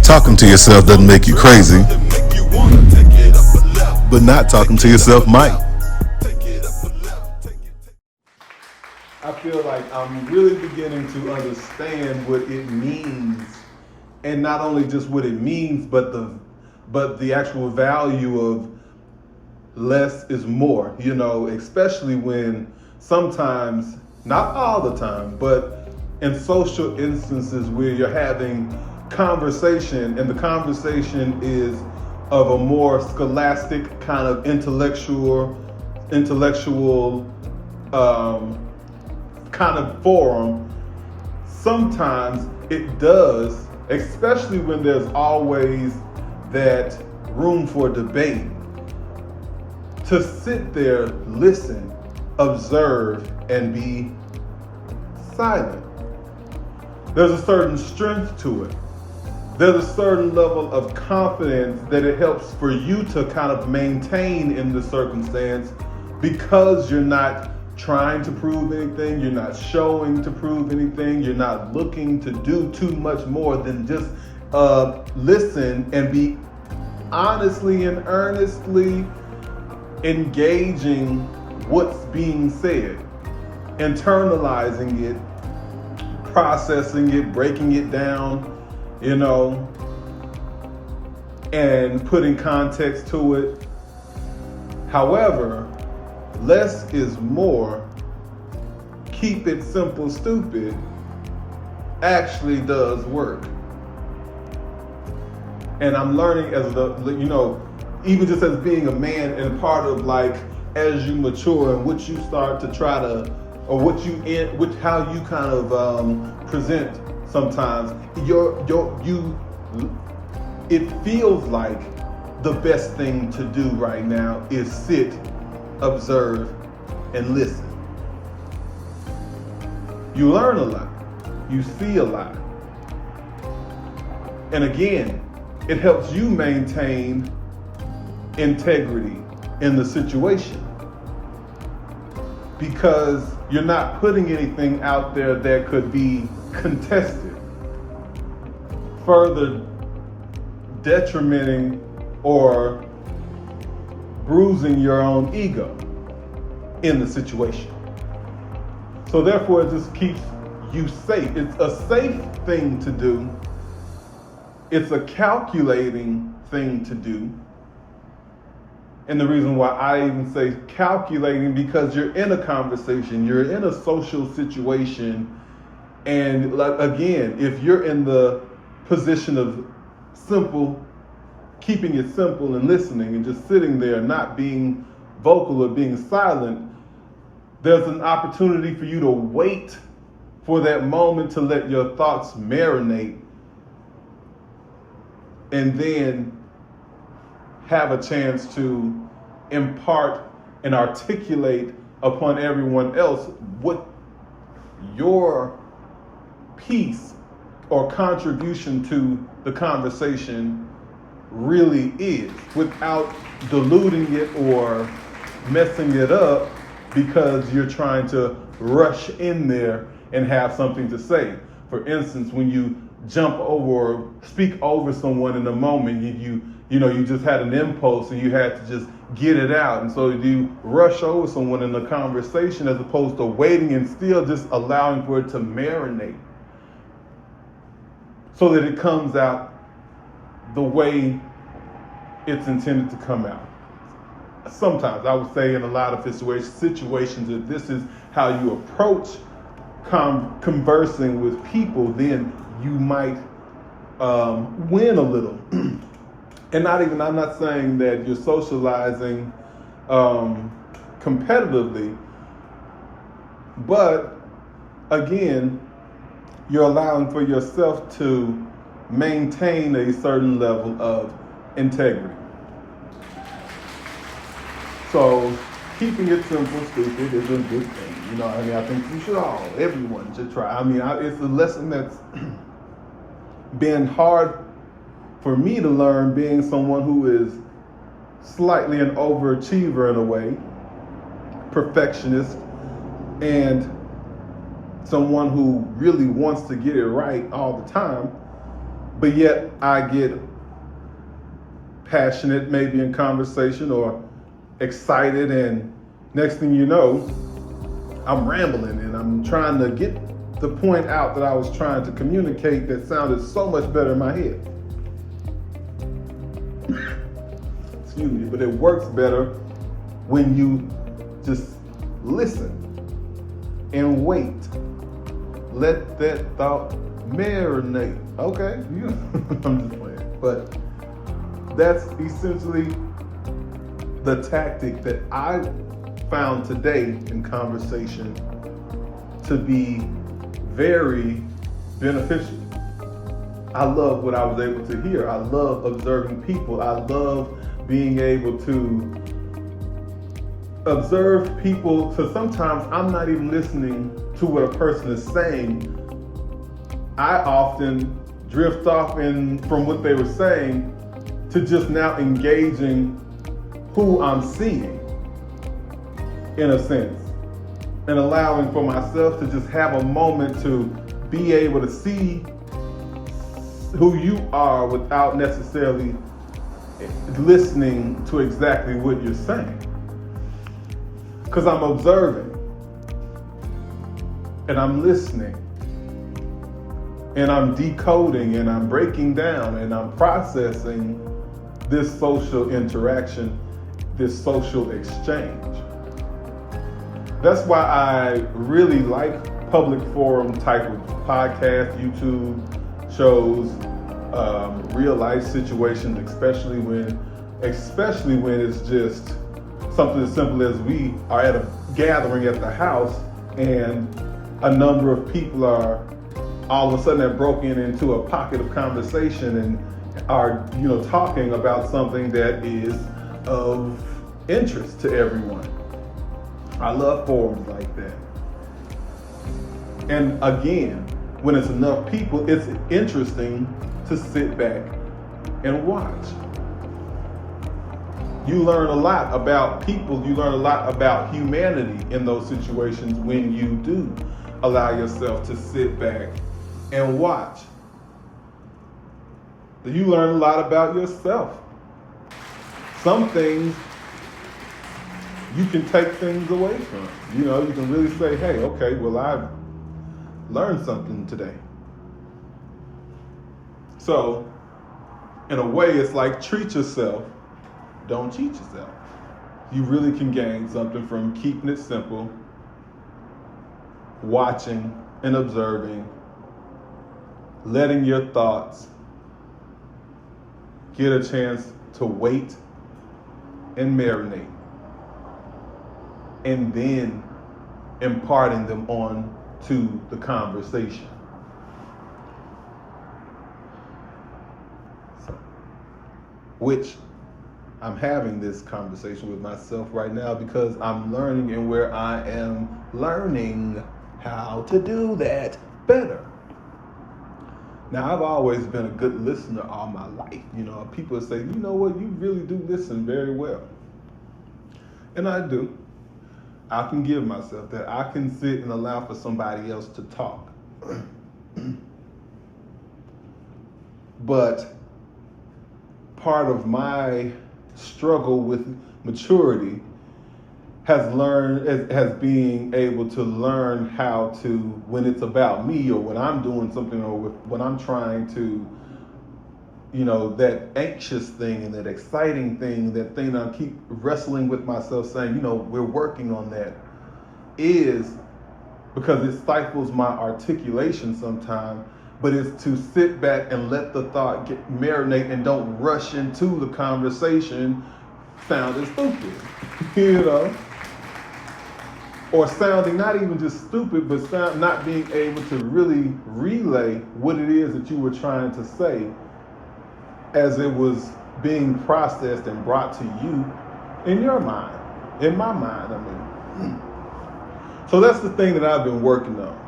Talking to yourself doesn't make you crazy, but not talking to yourself might. I feel like I'm really beginning to understand what it means, and not only just what it means, but the actual value of less is more. You know, especially when sometimes, not all the time, but in social instances where you're having conversation, and the conversation is of a more scholastic kind of intellectual kind of forum. Sometimes it does, especially when there's always that room for debate, to sit there, listen, observe, and be silent. There's a certain strength to it. There's a certain level of confidence that it helps for you to kind of maintain in the circumstance, because you're not trying to prove anything, you're not showing to prove anything, you're not looking to do too much more than just listen and be honestly and earnestly engaging what's being said, internalizing it, processing it, breaking it down, you know, and putting context to it. However, less is more, keep it simple, stupid, actually does work. And I'm learning even just as being a man, and part of like, as you mature and what you start to try to, or how you kind of present sometimes, it feels like the best thing to do right now is sit, observe, and listen. You learn a lot, you see a lot. And again, it helps you maintain integrity in the situation, because you're not putting anything out there that could be contested, further detrimenting or bruising your own ego in the situation. So therefore, it just keeps you safe. It's a safe thing to do. It's a calculating thing to do. And the reason why I even say calculating, because you're in a conversation, you're in a social situation, and like, again, if you're in the position of keeping it simple and listening and just sitting there, not being vocal or being silent, there's an opportunity for you to wait for that moment to let your thoughts marinate, and then have a chance to impart and articulate upon everyone else what your piece or contribution to the conversation really is, without diluting it or messing it up because you're trying to rush in there and have something to say. For instance, when you jump over or speak over someone in a moment, you just had an impulse and you had to just get it out. And so you rush over someone in the conversation as opposed to waiting and still just allowing for it to marinate so that it comes out the way it's intended to come out. Sometimes, I would say in a lot of situations, if this is how you approach conversing with people, then you might win a little. And I'm not saying that you're socializing competitively, but again, you're allowing for yourself to maintain a certain level of integrity. So keeping it simple, stupid is a good thing. You know, I think everyone should try. It's a lesson that's been hard for me to learn, being someone who is slightly an overachiever in a way, perfectionist, and someone who really wants to get it right all the time. but yet I get passionate maybe in conversation or excited, and next thing you know, I'm rambling and I'm trying to get the point out that I was trying to communicate that sounded so much better in my head. Excuse me, but it works better when you just listen and wait. Let that thought marinate. Okay, I'm just playing. But that's essentially the tactic that I found today in conversation to be very beneficial. I love what I was able to hear. I love observing people. I love being able to observe people. So sometimes I'm not even listening to what a person is saying. I often drift off from what they were saying to just now engaging who I'm seeing, in a sense, and allowing for myself to just have a moment to be able to see who you are without necessarily listening to exactly what you're saying. Because I'm observing and I'm listening and I'm decoding and I'm breaking down and I'm processing this social interaction, this social exchange. That's why I really like public forum type of podcast, YouTube shows, real life situations, especially when it's just something as simple as we are at a gathering at the house and a number of people are all of a sudden have broken into a pocket of conversation and are, talking about something that is of interest to everyone. I love forums like that. And again, when it's enough people, it's interesting to sit back and watch. You learn a lot about people, you learn a lot about humanity in those situations when you do allow yourself to sit back and watch. You learn a lot about yourself. Some things you can take things away from. You can really say, hey, okay, well, I've learned something today. So, in a way, it's like treat yourself, don't cheat yourself. You really can gain something from keeping it simple, watching and observing, letting your thoughts get a chance to wait and marinate, and then imparting them on to the conversation. Which I'm having this conversation with myself right now because I'm learning, and where I am learning how to do that better. Now, I've always been a good listener all my life. People say, you know what, you really do listen very well. And I do. I can give myself that. I can sit and allow for somebody else to talk. But part of my struggle with maturity has being able to learn how to, when it's about me or when I'm doing something or when I'm trying to, that anxious thing and that exciting thing, that thing that I keep wrestling with myself saying, we're working on that, is because it stifles my articulation sometimes, but it's to sit back and let the thought marinate and don't rush into the conversation sounding stupid, or sounding not even just stupid, but not being able to really relay what it is that you were trying to say as it was being processed and brought to you in your mind, in my mind, So that's the thing that I've been working on.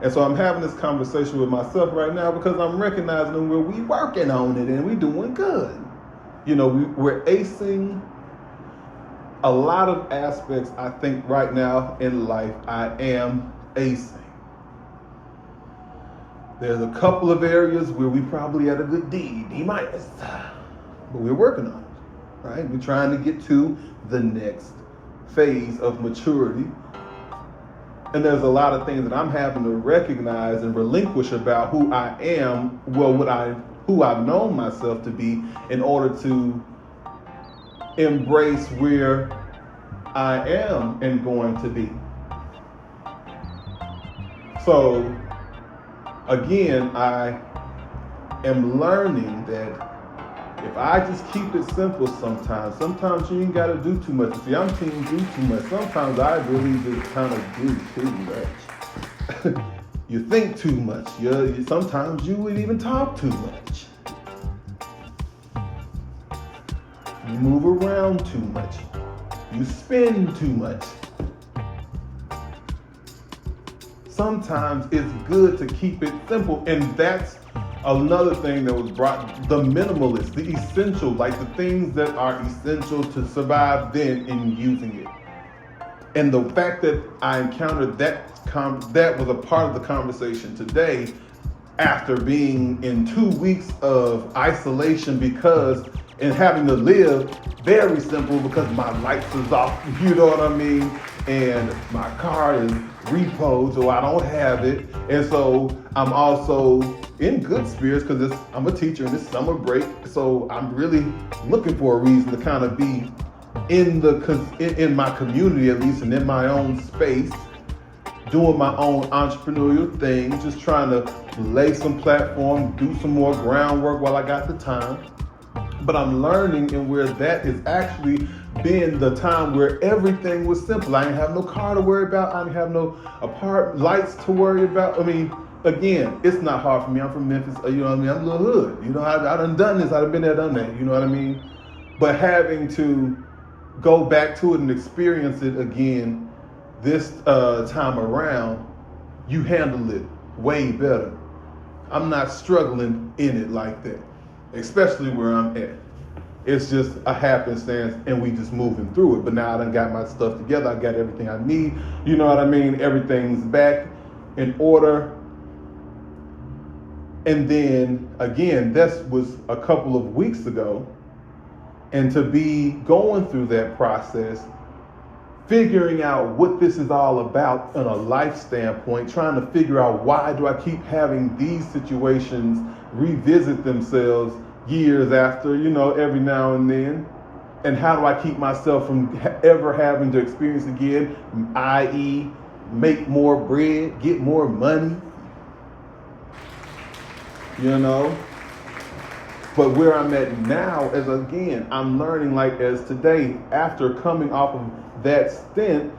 And so I'm having this conversation with myself right now because I'm recognizing that we working on it and we doing good. We're acing a lot of aspects. I think right now in life, I am acing. There's a couple of areas where we probably at a good D minus, but we're working on it, right? We're trying to get to the next phase of maturity. And there's a lot of things that I'm having to recognize and relinquish about who I am, who I've known myself to be, in order to embrace where I am and going to be. So again, I am learning that if I just keep it simple sometimes you ain't gotta do too much. See, I'm team do too much. Sometimes I really just kind of do too much. You think too much. Sometimes you would even talk too much. You move around too much. You spend too much. Sometimes it's good to keep it simple, and that's another thing that was brought, the minimalist, the essential, like the things that are essential to survive then in using it. And the fact that I encountered that was a part of the conversation today after being in 2 weeks of isolation and having to live very simple because my lights is off, you know what I mean? And my car is repoed, so I don't have it. And so I'm also in good spirits because I'm a teacher and it's summer break. So I'm really looking for a reason to kind of be in my community, at least, and in my own space, doing my own entrepreneurial thing, just trying to lay some platform, do some more groundwork while I got the time. But I'm learning, and where that is actually been the time where everything was simple. I didn't have no car to worry about. I didn't have no lights to worry about. I mean, again, it's not hard for me. I'm from Memphis. You know what I mean? I'm a little hood. You know, I done this. I've been there, done that. You know what I mean? But having to go back to it and experience it again this time around, you handle it way better. I'm not struggling in it like that, especially where I'm at. It's just a happenstance and we just moving through it. But now I done got my stuff together. I got everything I need. You know what I mean? Everything's back in order. And then again, this was a couple of weeks ago. And to be going through that process, figuring out what this is all about on a life standpoint, trying to figure out why do I keep having these situations revisit themselves years after, you know, every now and then, and how do I keep myself from ever having to experience again, i.e. make more bread, get more money, you know. But where I'm at now is, again, I'm learning, like as today, after coming off of that stint,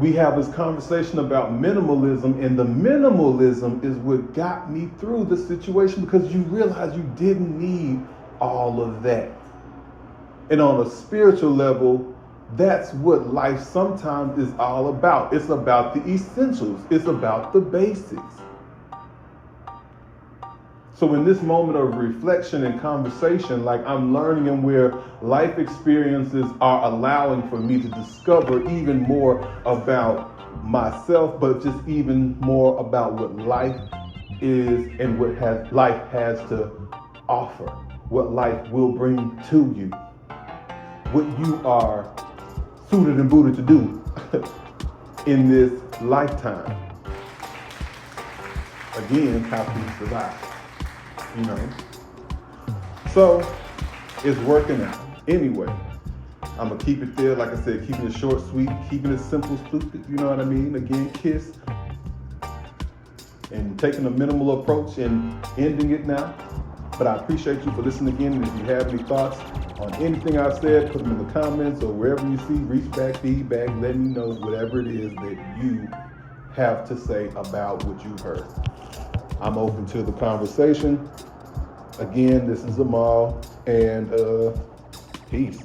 we have this conversation about minimalism, and the minimalism is what got me through the situation, because you realize you didn't need all of that. And on a spiritual level, that's what life sometimes is all about. It's about the essentials. It's about the basics. So in this moment of reflection and conversation, like I'm learning, and where life experiences are allowing for me to discover even more about myself, but just even more about what life is and what life has to offer, what life will bring to you, what you are suited and booted to do in this lifetime. Again, how can you survive? You know, so it's working out. Anyway, I'm gonna keep it there. Like I said, keeping it short, sweet, keeping it simple, stupid. You know what I mean? Again, KISS, and taking a minimal approach and ending it now. But I appreciate you for listening again. And if you have any thoughts on anything I've said, put them in the comments or wherever you see. Reach back, feedback, let me know whatever it is that you have to say about what you heard. I'm open to the conversation. Again, this is Amal, and peace.